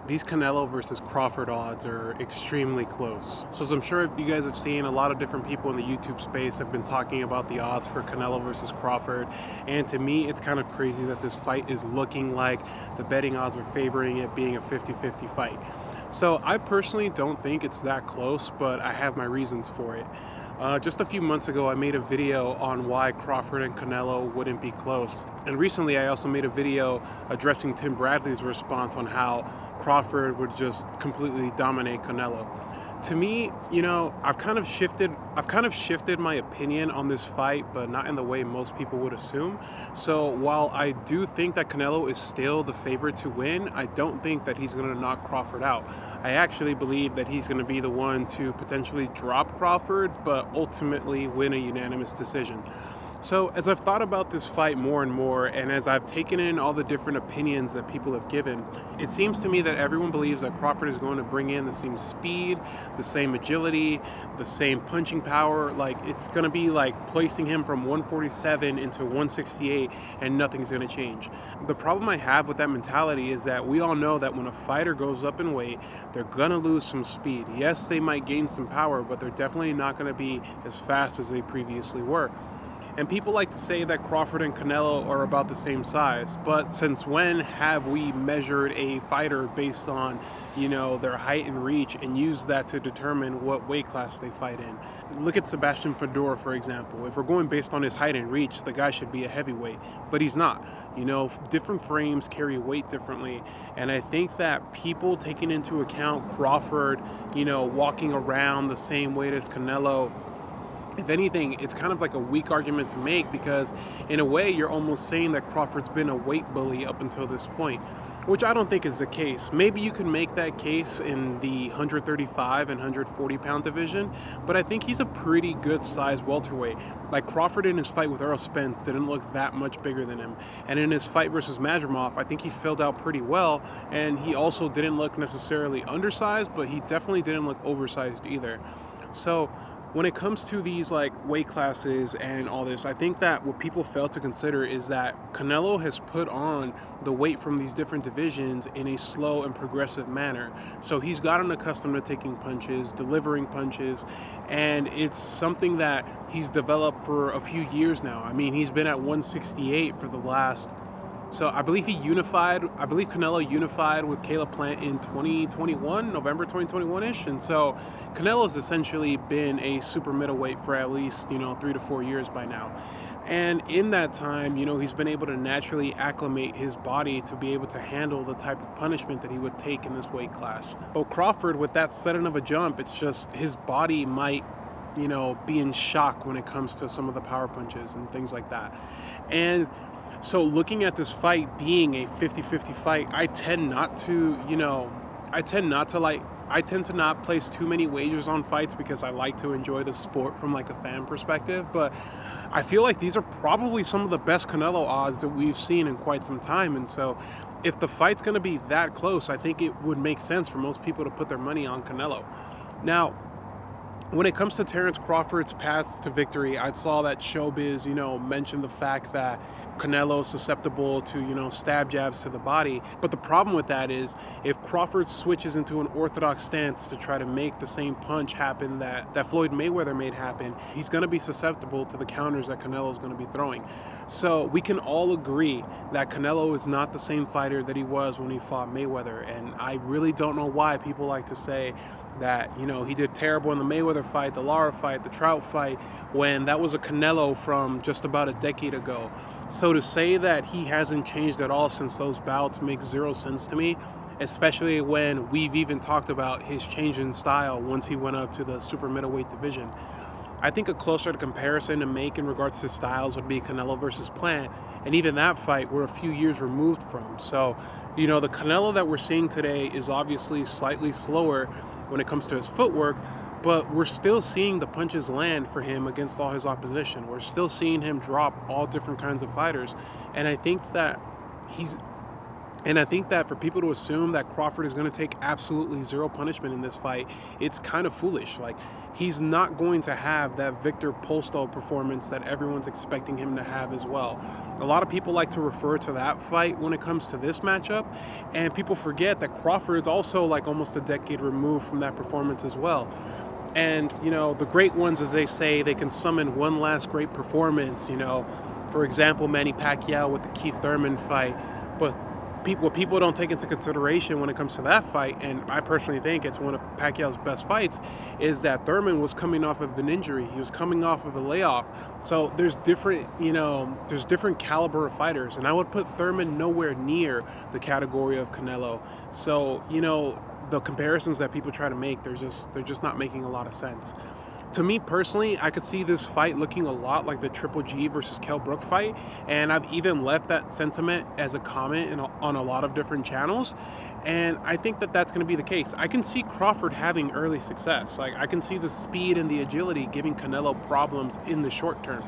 These Canelo versus Crawford odds are extremely close. So as I'm sure you guys have seen, a lot of different people in the YouTube space have been talking about the odds for Canelo versus Crawford. And to me, it's kind of crazy that this fight is looking like the betting odds are favoring it being a 50-50 fight. So I personally don't think it's that close, but I have my reasons for it. Just a few months ago, I made a video on why Crawford and Canelo wouldn't be close. And recently, I also made a video addressing Tim Bradley's response on how Crawford would just completely dominate Canelo. To me, I've kind of shifted my opinion on this fight, but not in the way most people would assume. So while I do think that Canelo is still the favorite to win, I don't think that he's going to knock Crawford out. I actually believe that he's going to be the one to potentially drop Crawford, but ultimately win a unanimous decision. So as I've thought about this fight more and more, and as I've taken in all the different opinions that people have given, it seems to me that everyone believes that Crawford is going to bring in the same speed, the same agility, the same punching power. Like, it's going to be like placing him from 147 into 168 and nothing's going to change. The problem I have with that mentality is that we all know that when a fighter goes up in weight, they're going to lose some speed. Yes, they might gain some power, but they're definitely not going to be as fast as they previously were. And people like to say that Crawford and Canelo are about the same size, but since when have we measured a fighter based on, their height and reach and used that to determine what weight class they fight in? Look at Sebastian Fedor, for example. If we're going based on his height and reach, the guy should be a heavyweight, but he's not. Different frames carry weight differently, and I think that people taking into account Crawford, walking around the same weight as Canelo, if anything, it's kind of like a weak argument to make, because in a way you're almost saying that Crawford's been a weight bully up until this point, which I don't think is the case. Maybe you can make that case in the 135 and 140 pound division, but I think he's a pretty good size welterweight. Like, Crawford in his fight with Errol Spence didn't look that much bigger than him, and in his fight versus Madrimov, I think he filled out pretty well, and he also didn't look necessarily undersized, but he definitely didn't look oversized either. So when it comes to these weight classes and all this, I think that what people fail to consider is that Canelo has put on the weight from these different divisions in a slow and progressive manner. So he's gotten accustomed to taking punches, delivering punches, and it's something that he's developed for a few years now. I mean, he's been at 168 for the last... So I believe Canelo unified with Caleb Plant in 2021, November 2021-ish. And so Canelo's essentially been a super middleweight for at least, 3 to 4 years by now. And in that time, he's been able to naturally acclimate his body to be able to handle the type of punishment that he would take in this weight class. But Crawford, with that sudden of a jump, it's just his body might, be in shock when it comes to some of the power punches and things like that. And so looking at this fight being a 50-50 fight, I tend to not place too many wagers on fights because I like to enjoy the sport from a fan perspective. But I feel like these are probably some of the best Canelo odds that we've seen in quite some time. And so if the fight's going to be that close, I think it would make sense for most people to put their money on Canelo. Now, when it comes to Terence Crawford's path to victory, I saw that Showbiz, mentioned the fact that Canelo is susceptible to, stab jabs to the body. But the problem with that is, if Crawford switches into an orthodox stance to try to make the same punch happen that Floyd Mayweather made happen, he's going to be susceptible to the counters that Canelo is going to be throwing. So we can all agree that Canelo is not the same fighter that he was when he fought Mayweather. And I really don't know why people like to say that, he did terrible in the Mayweather fight, the Lara fight, the Trout fight, when that was a Canelo from just about a decade ago. So to say that he hasn't changed at all since those bouts makes zero sense to me, especially when we've even talked about his change in style once he went up to the super middleweight division. I think a closer comparison to make in regards to styles would be Canelo versus Plant, and even that fight we're a few years removed from. So, the Canelo that we're seeing today is obviously slightly slower when it comes to his footwork, but we're still seeing the punches land for him against all his opposition. We're still seeing him drop all different kinds of fighters, and I think that And I think that for people to assume that Crawford is going to take absolutely zero punishment in this fight, it's kind of foolish. Like, he's not going to have that Victor Postol performance that everyone's expecting him to have as well. A lot of people like to refer to that fight when it comes to this matchup, and people forget that Crawford is also like almost a decade removed from that performance as well. And, the great ones, as they say, they can summon one last great performance, for example, Manny Pacquiao with the Keith Thurman fight. But what people don't take into consideration when it comes to that fight, and I personally think it's one of Pacquiao's best fights, is that Thurman was coming off of an injury. He was coming off of a layoff. So there's different caliber of fighters, and I would put Thurman nowhere near the category of Canelo. So, the comparisons that people try to make, they're just not making a lot of sense. To me personally, I could see this fight looking a lot like the Triple G versus Kell Brook fight, and I've even left that sentiment as a comment on a lot of different channels, and I think that that's going to be the case. I can see Crawford having early success. Like, I can see the speed and the agility giving Canelo problems in the short term,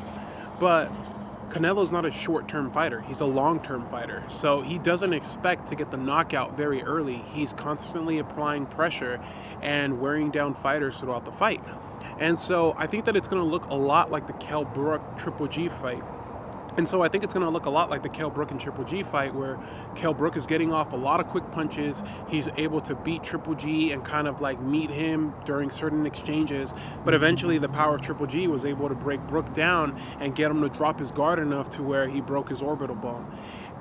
but Canelo's not a short-term fighter. He's a long-term fighter. So he doesn't expect to get the knockout very early. He's constantly applying pressure and wearing down fighters throughout the fight. And so I think that it's going to look a lot like the Kell Brook Triple G fight. And so I think it's going to look a lot like the Kell Brook and Triple G fight, where Kell Brook is getting off a lot of quick punches. He's able to beat Triple G and kind of like meet him during certain exchanges. But eventually the power of Triple G was able to break Brook down and get him to drop his guard enough to where he broke his orbital bone.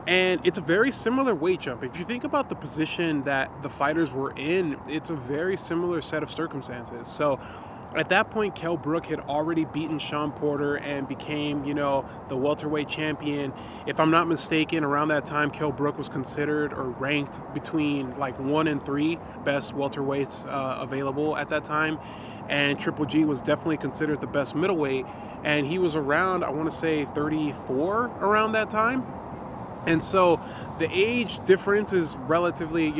And it's a very similar weight jump. If you think about the position that the fighters were in, it's a very similar set of circumstances. So at that point, Kell Brook had already beaten Sean Porter and became, the welterweight champion. If I'm not mistaken, around that time, Kell Brook was considered or ranked between like 1 and 3 best welterweights available at that time. And Triple G was definitely considered the best middleweight. And he was around, I want to say 34 around that time. And so the age difference is relatively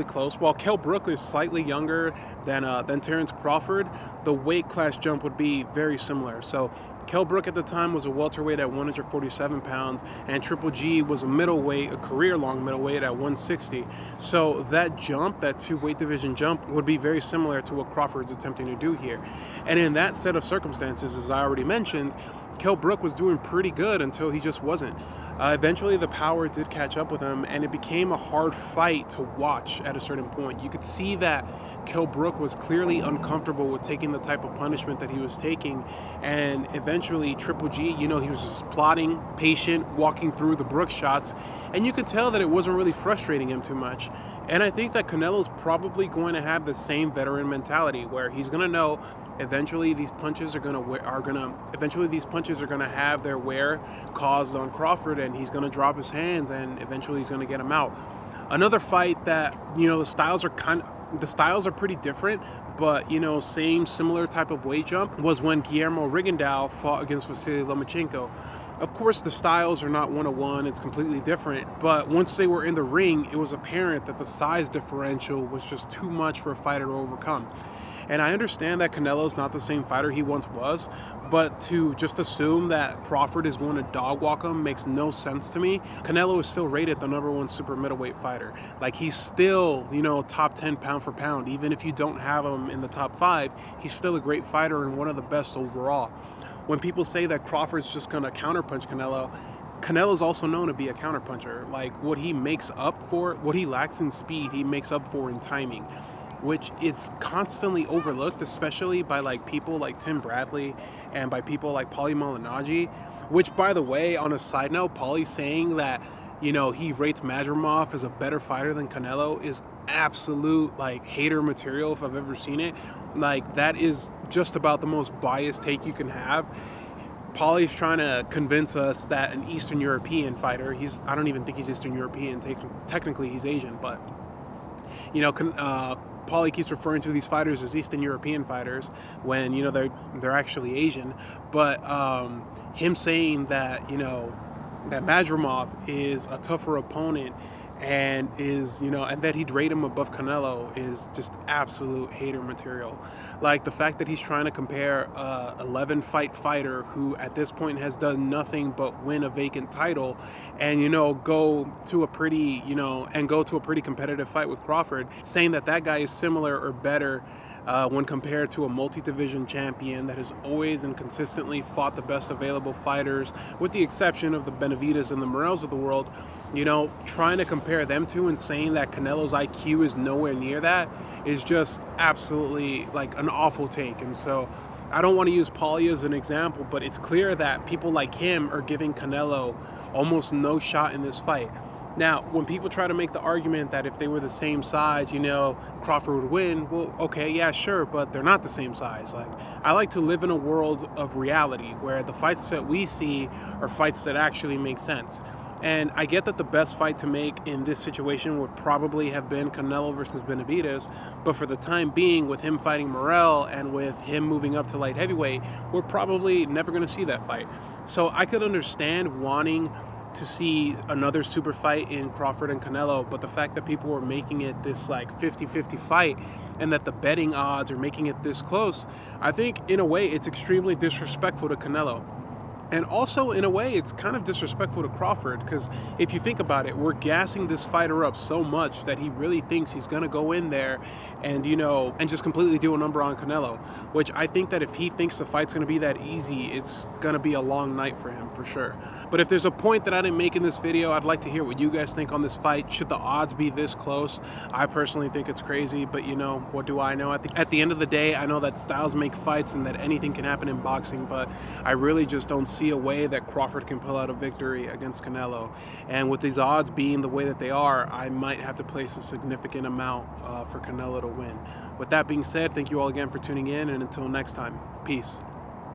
close. While Kell Brook is slightly younger than Terence Crawford, the weight class jump would be very similar. So Kell Brook at the time was a welterweight at 147 pounds, and Triple G was a middleweight, a career-long middleweight at 160. So that jump, that 2 weight division jump, would be very similar to what Crawford's attempting to do here. And in that set of circumstances, as I already mentioned, Kell Brook was doing pretty good until he just wasn't. Eventually, the power did catch up with him, and it became a hard fight to watch at a certain point. You could see that Kell Brook was clearly uncomfortable with taking the type of punishment that he was taking, and eventually Triple G, he was just plotting, patient, walking through the Brook shots, and you could tell that it wasn't really frustrating him too much. And I think that Canelo's probably going to have the same veteran mentality, where he's going to know eventually these punches are going to have their wear caused on Crawford, and he's going to drop his hands, and eventually he's going to get him out. Another fight that the styles are pretty different, but similar type of weight jump, was when Guillermo Rigondeaux fought against Vasily Lomachenko. Of course, the styles are not 1-1, it's completely different, but once they were in the ring, it was apparent that the size differential was just too much for a fighter to overcome. And I understand that Canelo's not the same fighter he once was, but to just assume that Crawford is going to dog walk him makes no sense to me. Canelo is still rated the #1 super middleweight fighter. Like, he's still, top 10 pound for pound. Even if you don't have him in the top 5, he's still a great fighter and one of the best overall. When people say that Crawford's just going to counterpunch Canelo, Canelo's also known to be a counterpuncher. Like, what he lacks in speed, he makes up for in timing, which is constantly overlooked, especially by like people like Tim Bradley and by people like Paulie Malignaggi, which, by the way, on a side note, Paulie saying that, he rates Madrimov as a better fighter than Canelo is absolute like hater material if I've ever seen it. Like, that is just about the most biased take you can have. Paulie's trying to convince us that an Eastern European fighter, I don't even think he's Eastern European, technically he's Asian, but Paulie keeps referring to these fighters as Eastern European fighters when they're actually Asian. But him saying that that Madrimov is a tougher opponent and is, and that he'd rate him above Canelo is just absolute hater material. Like the fact that he's trying to compare a 11 fight fighter who at this point has done nothing but win a vacant title and, go to a pretty, go to a pretty competitive fight with Crawford, saying that that guy is similar or better when compared to a multi-division champion that has always and consistently fought the best available fighters, with the exception of the Benavidez and the Morrells of the world, trying to compare them to and saying that Canelo's IQ is nowhere near that is just absolutely like an awful take. And so I don't want to use Paulie as an example, but it's clear that people like him are giving Canelo almost no shot in this fight. Now, when people try to make the argument that if they were the same size, Crawford would win, well, okay, yeah, sure, but they're not the same size. Like, I like to live in a world of reality where the fights that we see are fights that actually make sense. And I get that the best fight to make in this situation would probably have been Canelo versus Benavidez, but for the time being, with him fighting Morrell and with him moving up to light heavyweight, we're probably never going to see that fight. So I could understand wanting to see another super fight in Crawford and Canelo, but the fact that people were making it this like 50-50 fight and that the betting odds are making it this close, I think in a way it's extremely disrespectful to Canelo. And also, in a way, it's kind of disrespectful to Crawford, because if you think about it, we're gassing this fighter up so much that he really thinks he's going to go in there and, and just completely do a number on Canelo, which I think that if he thinks the fight's going to be that easy, it's going to be a long night for him, for sure. But if there's a point that I didn't make in this video, I'd like to hear what you guys think on this fight. Should the odds be this close? I personally think it's crazy, but what do I know? At the end of the day, I know that styles make fights and that anything can happen in boxing, but I really just don't see a way that Crawford can pull out a victory against Canelo. And with these odds being the way that they are, I might have to place a significant amount for Canelo to win. With that being said, thank you all again for tuning in, and until next time, peace.